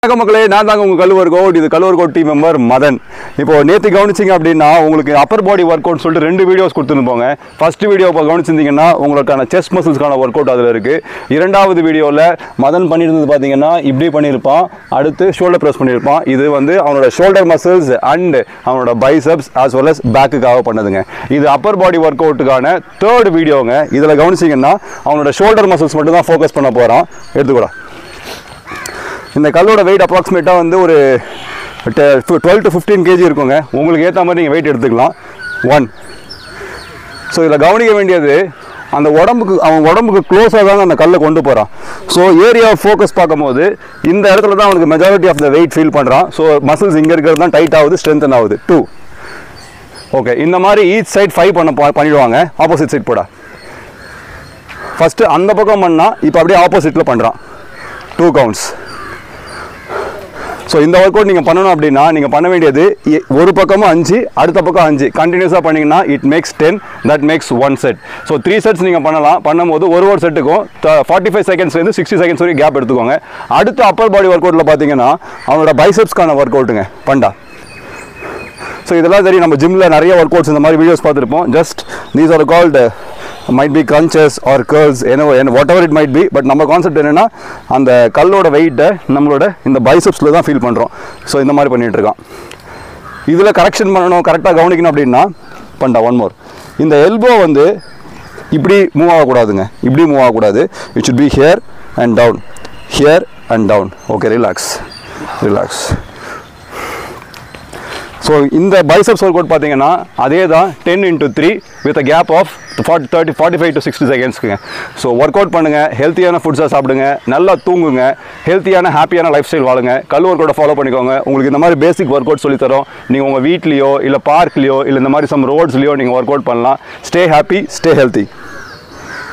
வணக்கம் மக்களே, நான் தாங்க உங்கள் கல்லூர் கோட். இது Kallur code team member Madan. இப்போ நேற்று கவனிச்சிங்க அப்படின்னா உங்களுக்கு அப்பர் பாடி ஒர்க் அவுட் சொல்லிட்டு 2 வீடியோஸ் கொடுத்துருப்போங்க. ஃபர்ஸ்ட் வீடியோ இப்போ கவனிச்சிருந்தீங்கன்னா உங்களுக்கான செஸ்ட் மசில்ஸ்க்கான ஒர்க் அவுட் அதில் இருக்குது. 2வது வீடியோவில் மதன் பண்ணியிருந்தது பார்த்தீங்கன்னா இப்படி பண்ணியிருப்பான், அடுத்து ஷோல்டர் ப்ரெஸ் பண்ணியிருப்பான். இது வந்து அவனோட ஷோல்டர் மசில்ஸ் அண்ட் அவனோட பைசப்ஸ் ஆஸ் வெல் அஸ் பேக்குக்காக பண்ணதுங்க. இது அப்பர் பாடி ஒர்க் அவுட்டுக்கான 3rd வீடியோங்க. இதில் கவனிச்சிங்கன்னா அவனோட ஷோல்டர் மசில்ஸ் மட்டும் தான் ஃபோக்கஸ் பண்ண போகிறான். எடுத்துக்கூட இந்த கல்லோட வெயிட் அப்ராக்சிமேட்டாக வந்து ஒரு 12 to 15 kg இருக்குங்க. உங்களுக்கு ஏற்ற மாதிரி நீங்கள் வெயிட் எடுத்துக்கலாம். 1. ஸோ இதில் கவனிக்க வேண்டியது அந்த அவன் உடம்புக்கு க்ளோஸாக தாங்க அந்த கல்லை கொண்டு போகிறான். ஸோ ஏரியா ஃபோக்கஸ் பார்க்கும்போது இந்த இடத்துல தான் அவனுக்கு majority of the weight feel பண்ணுறான். ஸோ மசில்ஸ் இங்கே இருக்கிறது தான் டைட் ஆகுது, ஸ்ட்ரென்தன் ஆகுது. 2. ஓகே, இந்த மாதிரி ஈச் சைட் 5 பண்ணிடுவாங்க. ஆப்போசிட் சைட் போட ஃபஸ்ட்டு அந்த பக்கம் பண்ணால் இப்போ அப்படியே ஆப்போசிட்டில் பண்ணுறான். 2 counts. ஸோ இந்த ஒர்க் அவுட் நீங்கள் பண்ணணும் அப்படின்னா நீங்கள் பண்ண வேண்டியது ஒரு பக்கமும் 5, அடுத்த பக்கம் 5 கண்டினியூஸாக பண்ணிங்கன்னா it makes 10, that makes 1 set. So 3 sets நீங்கள் பண்ணலாம். பண்ணும்போது ஒரு செட்டுக்கும் 45 செகண்ட்ஸ்லேருந்து 60 செகண்ட்ஸ் வரைக்கும் கேப் எடுத்துக்கோங்க. அடுத்த அப்பர் பாடி ஒர்க் அவுட்டில் பார்த்தீங்கன்னா அவனோட பைசப்ஸ்க்கான ஒர்க் அவுட்டுங்க பண்டா. ஸோ இதெல்லாம் சரி, நம்ம ஜிம்மில் நிறைய ஒர்க் அவுட்ஸ் இந்த மாதிரி வீடியோஸ் பார்த்துருப்போம். Just these are called might be crunches or curls, whatever it might be. But நம்ம கான்செப்ட் என்னென்னா அந்த கல்லோட வெயிட்டை நம்மளோட இந்த பைசப்ஸில் தான் ஃபீல் பண்ணுறோம். ஸோ இந்த மாதிரி பண்ணிகிட்டு இருக்கான். இதில் கரெக்ஷன் பண்ணணும், கரெக்டாக கவனிக்கணும் அப்படின்னா பண்ணா 1 more. இந்த எல்போ வந்து இப்படி மூவ் ஆகக்கூடாதுங்க, இப்படி மூவ் ஆகக்கூடாது. It should be here and down, here and down. Okay, relax. So இந்த பைசப்ஸ் ஒர்க் அவுட் பார்த்தீங்கன்னா அதே தான் 10 into 3 with a gap of 45 to 60 செகண்ட்ஸ்க்குங்க. ஸோ ஒர்க் அவுட் பண்ணுங்கள், ஹெல்த்தியான ஃபுட்ஸாக சாப்பிடுங்க, நல்லா தூங்குங்க, ஹெல்த்தியான ஹாப்பியான லைஃப் ஸ்டைல் வாழுங்க, கல் ஒர்க் அவுட்டை ஃபாலோ பண்ணிக்கோங்க. உங்களுக்கு இந்த மாதிரி பேசிக் ஒர்க் அவுட் சொல்லித்தரோம். நீங்கள் உங்கள் வீட்லேயோ இல்லை பார்க்லேயோ இல்லை இந்த மாதிரி சம் ரோட்ஸ்லையோ நீங்கள் ஒர்க் அவுட் பண்ணலாம். Stay happy, stay healthy.